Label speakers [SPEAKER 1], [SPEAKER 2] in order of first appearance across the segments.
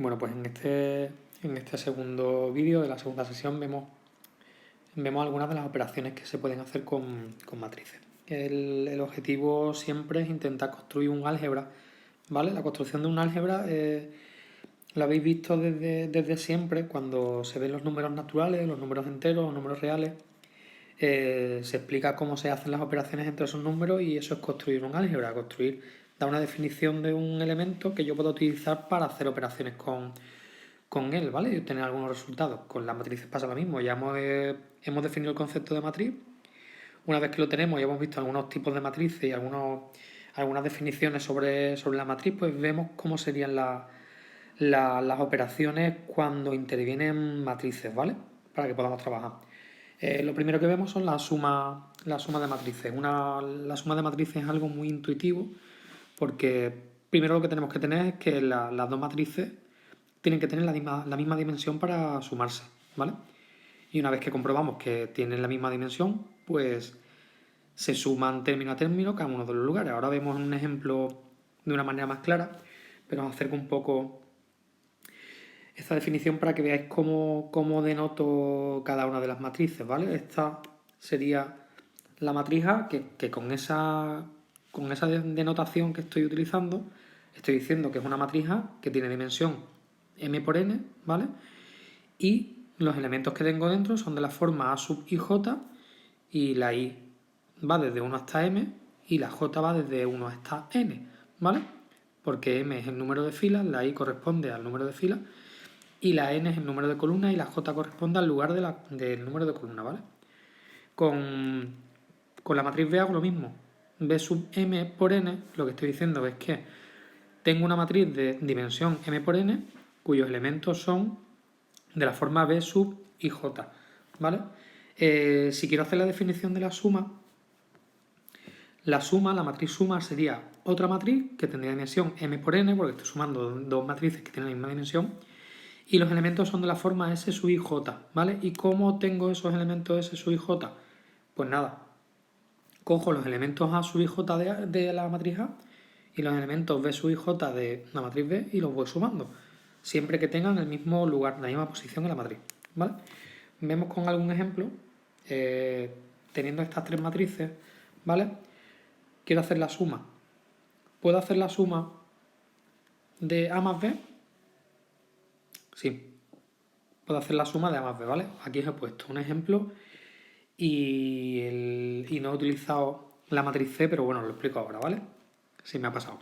[SPEAKER 1] Bueno, pues en este segundo vídeo de la segunda sesión vemos algunas de las operaciones que se pueden hacer con matrices. El objetivo siempre es intentar construir un álgebra, ¿vale? La construcción de un álgebra la habéis visto desde siempre cuando se ven los números naturales, los números enteros, los números reales. Se explica cómo se hacen las operaciones entre esos números y eso es construir un álgebra. Da una definición de un elemento que yo puedo utilizar para hacer operaciones con él, ¿vale? Y obtener algunos resultados. Con las matrices pasa lo mismo. Ya hemos definido el concepto de matriz. Una vez que lo tenemos y hemos visto algunos tipos de matrices y algunas definiciones sobre la matriz, pues vemos cómo serían las operaciones cuando intervienen matrices, ¿vale? Para que podamos trabajar. Lo primero que vemos son la suma de matrices. La suma de matrices es algo muy intuitivo porque primero lo que tenemos que tener es que las dos matrices tienen que tener la misma dimensión para sumarse, ¿vale? Y una vez que comprobamos que tienen la misma dimensión, pues se suman término a término cada uno de los lugares. Ahora vemos un ejemplo de una manera más clara, pero os acerco un poco esta definición para que veáis cómo denoto cada una de las matrices, ¿vale? Esta sería la matriz A, que con esa denotación que estoy utilizando, estoy diciendo que es una matriz A que tiene dimensión m por n, ¿vale? Y los elementos que tengo dentro son de la forma A sub i j, y la i va desde 1 hasta m y la j va desde 1 hasta n, ¿vale? Porque m es el número de filas, la i corresponde al número de filas y la n es el número de columnas y la j corresponde al lugar del número de columnas, ¿vale? Con la matriz B hago lo mismo. B sub m por n, lo que estoy diciendo es que tengo una matriz de dimensión m por n cuyos elementos son de la forma B sub i j, ¿vale? Si quiero hacer la definición de la matriz suma sería otra matriz que tendría dimensión m por n, porque estoy sumando dos matrices que tienen la misma dimensión, y los elementos son de la forma S sub i j, ¿vale? ¿Y cómo tengo esos elementos S sub i j? Pues nada, cojo los elementos A sub i j de la matriz A y los elementos B sub i j de la matriz B y los voy sumando, siempre que tengan el mismo lugar, la misma posición en la matriz, ¿vale? Vemos con algún ejemplo, teniendo estas tres matrices, ¿vale? Quiero hacer la suma. ¿Puedo hacer la suma de A más B? Sí, puedo hacer la suma de A más B, ¿vale? Aquí os he puesto un ejemplo y no he utilizado la matriz C, pero bueno, lo explico ahora, ¿vale? Sí, me ha pasado.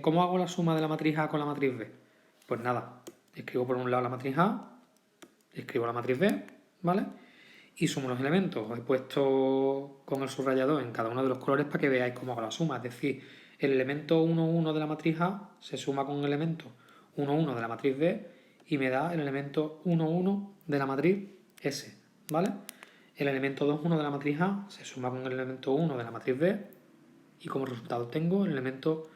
[SPEAKER 1] ¿Cómo hago la suma de la matriz A con la matriz B? Pues nada, escribo por un lado la matriz A, escribo la matriz B, ¿vale? Y sumo los elementos. Os he puesto con el subrayador en cada uno de los colores para que veáis cómo hago la suma. Es decir, el elemento 1, 1 de la matriz A se suma con el elemento 1, 1 de la matriz B y me da el elemento 1, 1 de la matriz S, ¿vale? El elemento 2, 1 de la matriz A se suma con el elemento 1 de la matriz B y como resultado tengo el elemento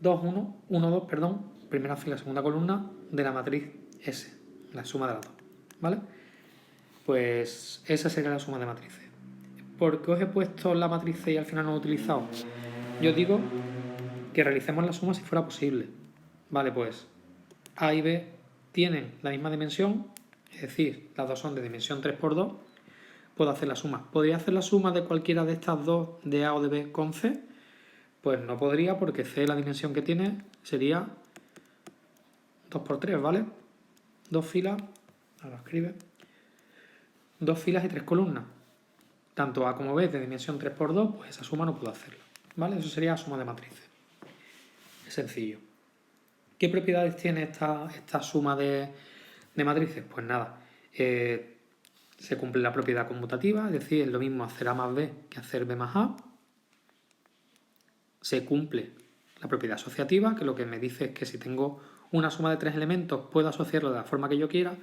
[SPEAKER 1] 2, 1, 1, 2, perdón, primera fila, segunda columna de la matriz S, la suma de las dos, ¿vale? Pues esa sería la suma de matrices. ¿Por qué os he puesto la matriz C y al final no lo he utilizado? Yo digo que realicemos la suma si fuera posible. Vale, pues A y B tienen la misma dimensión, es decir, las dos son de dimensión 3 por 2. Puedo hacer la suma. ¿Podría hacer la suma de cualquiera de estas dos, de A o de B, con C? Pues no podría, porque C, la dimensión que tiene, sería 2 por 3, ¿vale? Dos filas, ahora lo escribe, dos filas y tres columnas. Tanto A como B de dimensión 3 por 2, pues esa suma no puedo hacerla, ¿vale? Eso sería la suma de matrices. Es sencillo. ¿Qué propiedades tiene esta suma de matrices? Pues nada, se cumple la propiedad conmutativa, es decir, es lo mismo hacer A más B que hacer B más A. Se cumple la propiedad asociativa, que lo que me dice es que si tengo una suma de tres elementos puedo asociarlo de la forma que yo quiera.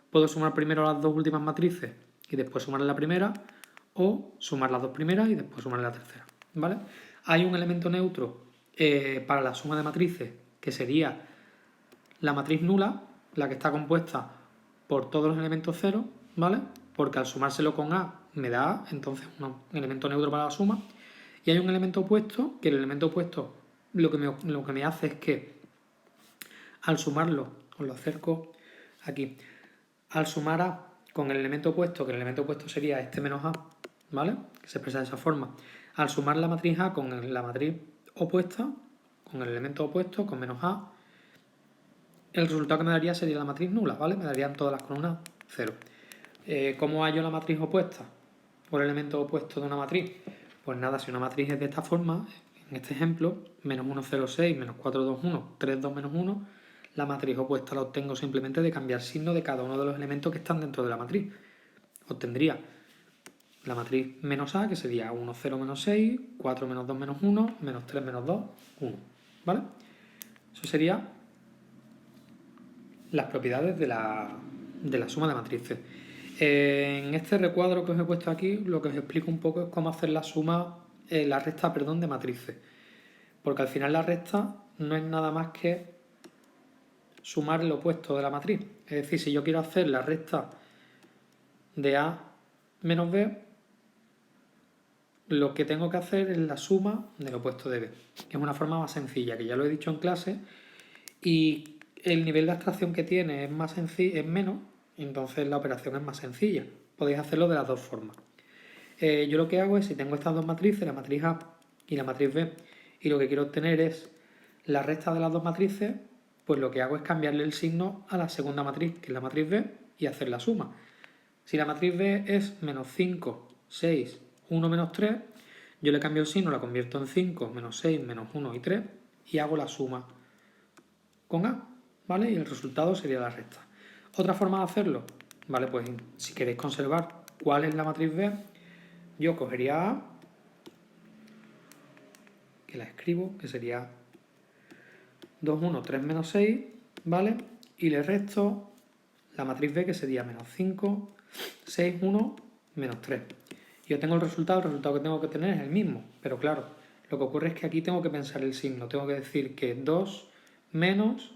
[SPEAKER 1] Puedo sumar primero las dos últimas matrices y después sumar la primera, o sumar las dos primeras y después sumar la tercera, ¿vale? Hay un elemento neutro para la suma de matrices, que sería la matriz nula, la que está compuesta por todos los elementos cero, ¿vale? Porque al sumárselo con A me da A, entonces un elemento neutro para la suma. Y hay un elemento opuesto, que el elemento opuesto lo que me hace es que al sumarlo, os lo acerco aquí, al sumar A con el elemento opuesto, que el elemento opuesto sería este menos A, ¿vale? Que se expresa de esa forma. Al sumar la matriz A con la matriz opuesta, con el elemento opuesto, con menos A, el resultado que me daría sería la matriz nula, ¿vale? Me darían todas las columnas 0. ¿Cómo hallo la matriz opuesta? Por el elemento opuesto de una matriz. Pues nada, si una matriz es de esta forma, en este ejemplo, menos 1, 0, 6, menos 4, 2, 1, 3, 2, menos 1, la matriz opuesta la obtengo simplemente de cambiar signo de cada uno de los elementos que están dentro de la matriz. Obtendría la matriz menos A, que sería 1, 0, menos 6, 4, menos 2, menos 1, menos 3, menos 2, 1. ¿Vale? Eso sería las propiedades de la suma de matrices. En este recuadro que os he puesto aquí, lo que os explico un poco es cómo hacer la resta de matrices. Porque al final la resta no es nada más que sumar el opuesto de la matriz. Es decir, si yo quiero hacer la resta de A menos B, lo que tengo que hacer es la suma del opuesto de B, que es una forma más sencilla, que ya lo he dicho en clase, y el nivel de abstracción que tiene es menos, entonces la operación es más sencilla. Podéis hacerlo de las dos formas. Yo lo que hago es, si tengo estas dos matrices, la matriz A y la matriz B, y lo que quiero obtener es la resta de las dos matrices, pues lo que hago es cambiarle el signo a la segunda matriz, que es la matriz B, y hacer la suma. Si la matriz B es menos 5, 6, 1, menos 3, yo le cambio el signo, la convierto en 5, menos 6, menos 1 y 3, y hago la suma con A, ¿vale? Y el resultado sería la resta. Otra forma de hacerlo, ¿vale? Pues si queréis conservar cuál es la matriz B, yo cogería A, que la escribo, que sería 2, 1, 3, menos 6, ¿vale? Y le resto la matriz B, que sería menos 5, 6, 1, menos 3. Yo tengo el resultado que tengo que tener es el mismo, pero claro, lo que ocurre es que aquí tengo que pensar el signo, tengo que decir que 2 menos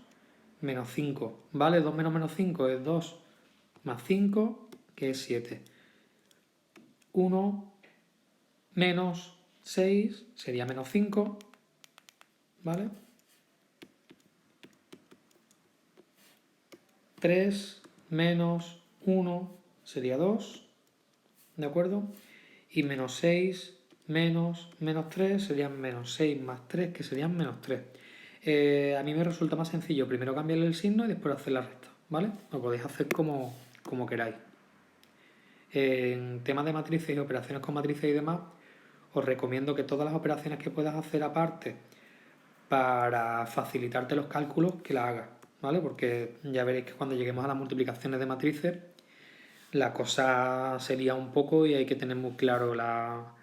[SPEAKER 1] 5, ¿vale? 2 menos menos 5 es 2 más 5, que es 7. 1 menos 6 sería menos 5, ¿vale? 3 menos 1 sería 2, ¿de acuerdo? Y menos 6 menos 3 serían menos 6 más 3, que serían menos 3. A mí me resulta más sencillo primero cambiarle el signo y después hacer la resta, ¿vale? Lo podéis hacer como queráis. En temas de matrices y operaciones con matrices y demás, os recomiendo que todas las operaciones que puedas hacer aparte para facilitarte los cálculos, que las hagas, ¿vale? Porque ya veréis que cuando lleguemos a las multiplicaciones de matrices, la cosa se lía un poco y hay que tener muy claro la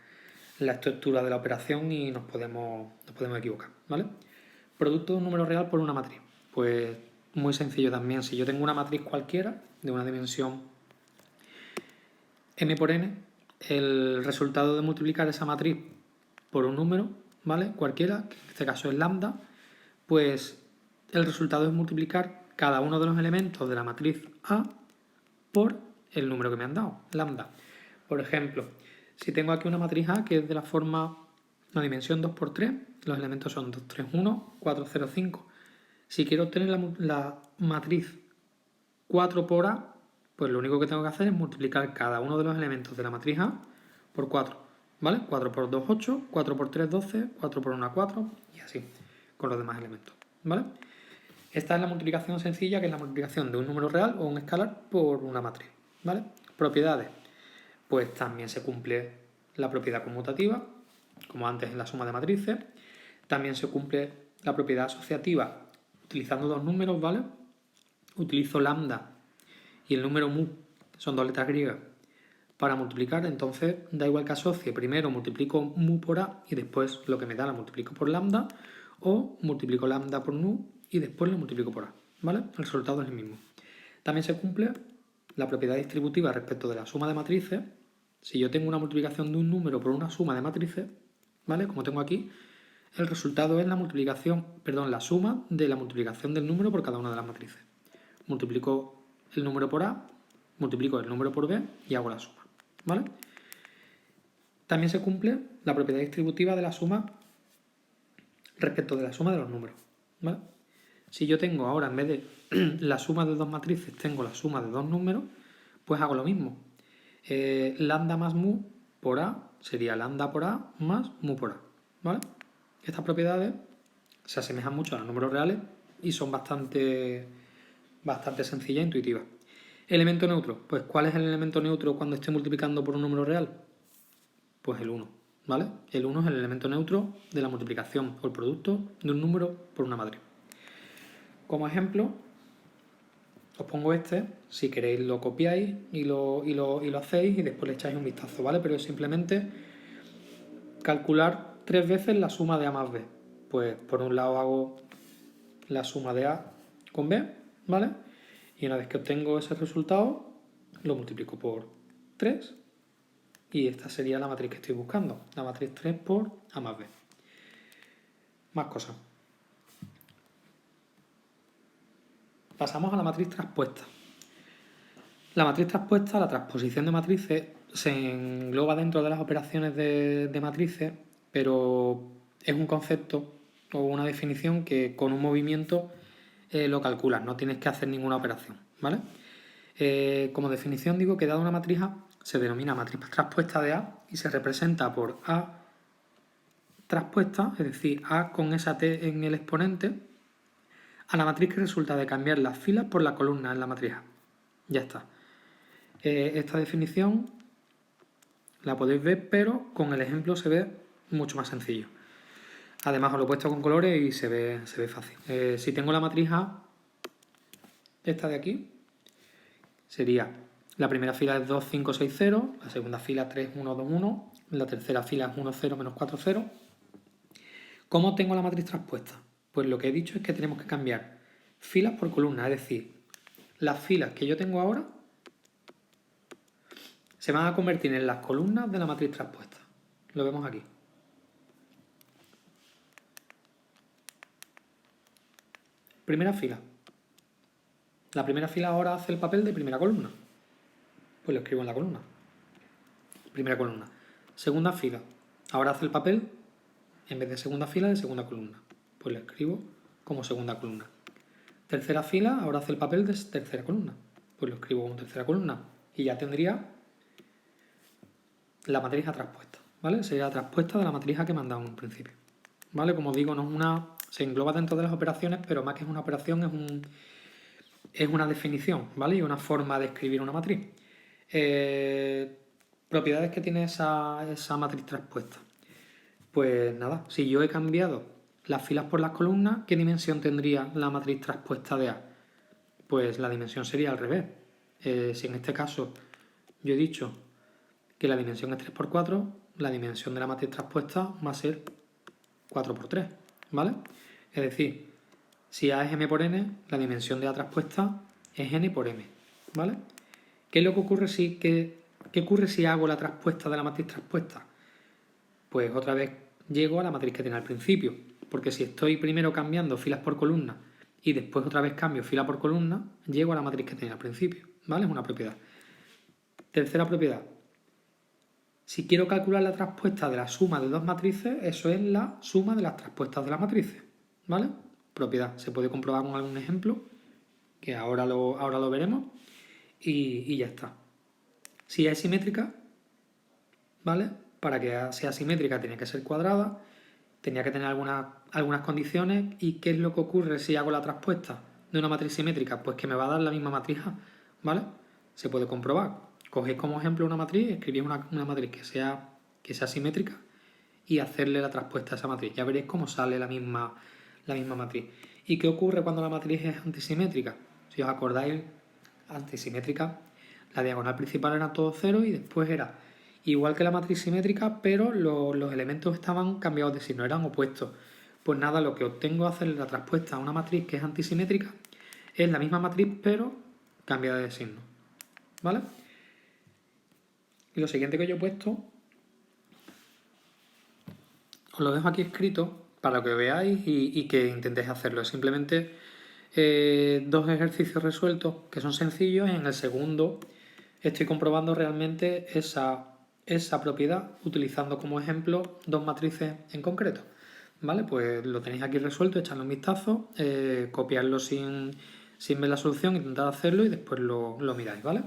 [SPEAKER 1] estructura de la operación y nos podemos equivocar, ¿vale? Producto de un número real por una matriz. Pues muy sencillo también. Si yo tengo una matriz cualquiera de una dimensión m por n, el resultado de multiplicar esa matriz por un número, ¿vale? Cualquiera, que en este caso es lambda, pues el resultado es multiplicar cada uno de los elementos de la matriz A por el número que me han dado, lambda. Por ejemplo, si tengo aquí una matriz A que es de la forma, una dimensión 2 por 3, los elementos son 2, 3, 1, 4, 0, 5. Si quiero obtener la matriz 4 por A, pues lo único que tengo que hacer es multiplicar cada uno de los elementos de la matriz A por 4, ¿vale? 4 por 2, 8, 4 por 3, 12, 4 por 1, 4 y así, con los demás elementos, ¿vale? Esta es la multiplicación sencilla, que es la multiplicación de un número real o un escalar por una matriz, ¿vale? Propiedades. Pues también se cumple la propiedad conmutativa, como antes en la suma de matrices. También se cumple la propiedad asociativa utilizando dos números, ¿vale? Utilizo lambda y el número mu, son dos letras griegas, para multiplicar. Entonces da igual que asocie, primero multiplico mu por a y después lo que me da la multiplico por lambda, o multiplico lambda por nu y después lo multiplico por a, ¿vale? El resultado es el mismo. También se cumple la propiedad distributiva respecto de la suma de matrices. Si yo tengo una multiplicación de un número por una suma de matrices, ¿vale? Como tengo aquí, el resultado es la suma de la multiplicación del número por cada una de las matrices. Multiplico el número por A, multiplico el número por B y hago la suma, ¿vale? También se cumple la propiedad distributiva de la suma respecto de la suma de los números, ¿vale? Si yo tengo ahora, en vez de la suma de dos matrices, tengo la suma de dos números, pues hago lo mismo. Lambda más mu por A sería lambda por A más mu por A, ¿vale? Estas propiedades se asemejan mucho a los números reales y son bastante sencillas e intuitivas. Elemento neutro. Pues ¿cuál es el elemento neutro cuando esté multiplicando por un número real? Pues el 1, ¿vale? El 1 es el elemento neutro de la multiplicación o el producto de un número por una matriz. Como ejemplo, os pongo este, si queréis lo copiáis y lo hacéis y después le echáis un vistazo, ¿vale? Pero es simplemente calcular 3 veces la suma de A más B. Pues por un lado hago la suma de A con B, ¿vale? Y una vez que obtengo ese resultado, lo multiplico por 3 y esta sería la matriz que estoy buscando, la matriz 3 por A más B. Más cosas. Pasamos a la matriz traspuesta. La matriz traspuesta, la transposición de matrices, se engloba dentro de las operaciones de matrices, pero es un concepto o una definición que con un movimiento lo calculas, no tienes que hacer ninguna operación, ¿vale? Como definición digo que dada una matriz A se denomina matriz traspuesta de A y se representa por A traspuesta, es decir, A con esa T en el exponente, a la matriz que resulta de cambiar las filas por la columna en la matriz A. Ya está. Esta definición la podéis ver, pero con el ejemplo se ve mucho más sencillo. Además os lo he puesto con colores y se ve fácil. Si tengo la matriz A, esta de aquí, sería la primera fila es 2, 5, 6, 0, la segunda fila 3, 1, 2, 1, la tercera fila es 1, 0, menos 4, 0. ¿Cómo tengo la matriz traspuesta? Pues lo que he dicho es que tenemos que cambiar filas por columnas, es decir, las filas que yo tengo ahora se van a convertir en las columnas de la matriz traspuesta. Lo vemos aquí. Primera fila. La primera fila ahora hace el papel de primera columna. Pues lo escribo en la columna. Primera columna. Segunda fila. Ahora hace el papel, en vez de segunda fila, de segunda columna. Pues lo escribo como segunda columna. Tercera fila, ahora hace el papel de tercera columna. Pues lo escribo como tercera columna. Y ya tendría la matriz A traspuesta, ¿vale? Sería la traspuesta de la matriz A que mandamos en un principio, ¿vale? Como digo, no es una... se engloba dentro de las operaciones, pero más que es una operación es una definición, ¿vale? Y una forma de escribir una matriz. Propiedades que tiene esa matriz traspuesta. Pues nada, si yo he cambiado las filas por las columnas, ¿qué dimensión tendría la matriz traspuesta de A? Pues la dimensión sería al revés. Si en este caso yo he dicho que la dimensión es 3 por 4, la dimensión de la matriz traspuesta va a ser 4 por 3, ¿vale? Es decir, si A es m por n, la dimensión de A traspuesta es n por m, ¿vale? ¿Qué es lo que ocurre qué ocurre si hago la traspuesta de la matriz traspuesta? Pues otra vez llego a la matriz que tiene al principio, porque si estoy primero cambiando filas por columna y después otra vez cambio fila por columna, llego a la matriz que tenía al principio, ¿vale? Es una propiedad. Tercera propiedad. Si quiero calcular la traspuesta de la suma de dos matrices, eso es la suma de las traspuestas de las matrices, ¿vale? Propiedad. Se puede comprobar con algún ejemplo, que ahora lo veremos, y ya está. Si es simétrica, ¿vale? Para que sea simétrica tenía que ser cuadrada, tenía que tener algunas condiciones. ¿Y qué es lo que ocurre si hago la traspuesta de una matriz simétrica? Pues que me va a dar la misma matriz A, ¿vale? Se puede comprobar. Cogéis como ejemplo una matriz, escribís una matriz que sea simétrica y hacerle la traspuesta a esa matriz. Ya veréis cómo sale la misma matriz. ¿Y qué ocurre cuando la matriz es antisimétrica? Si os acordáis, antisimétrica, la diagonal principal era todo cero y después era igual que la matriz simétrica, pero los elementos estaban cambiados de signo, eran opuestos. Pues nada, lo que obtengo hacerle la traspuesta a una matriz que es antisimétrica es la misma matriz, pero cambiada de signo, ¿vale? Y lo siguiente que yo he puesto, os lo dejo aquí escrito para que veáis y que intentéis hacerlo. Es simplemente dos ejercicios resueltos que son sencillos y en el segundo estoy comprobando realmente esa propiedad utilizando como ejemplo dos matrices en concreto. ¿vale? Pues lo tenéis aquí resuelto, echadle un vistazo, copiarlo sin ver la solución, intentad hacerlo y después lo miráis, ¿vale?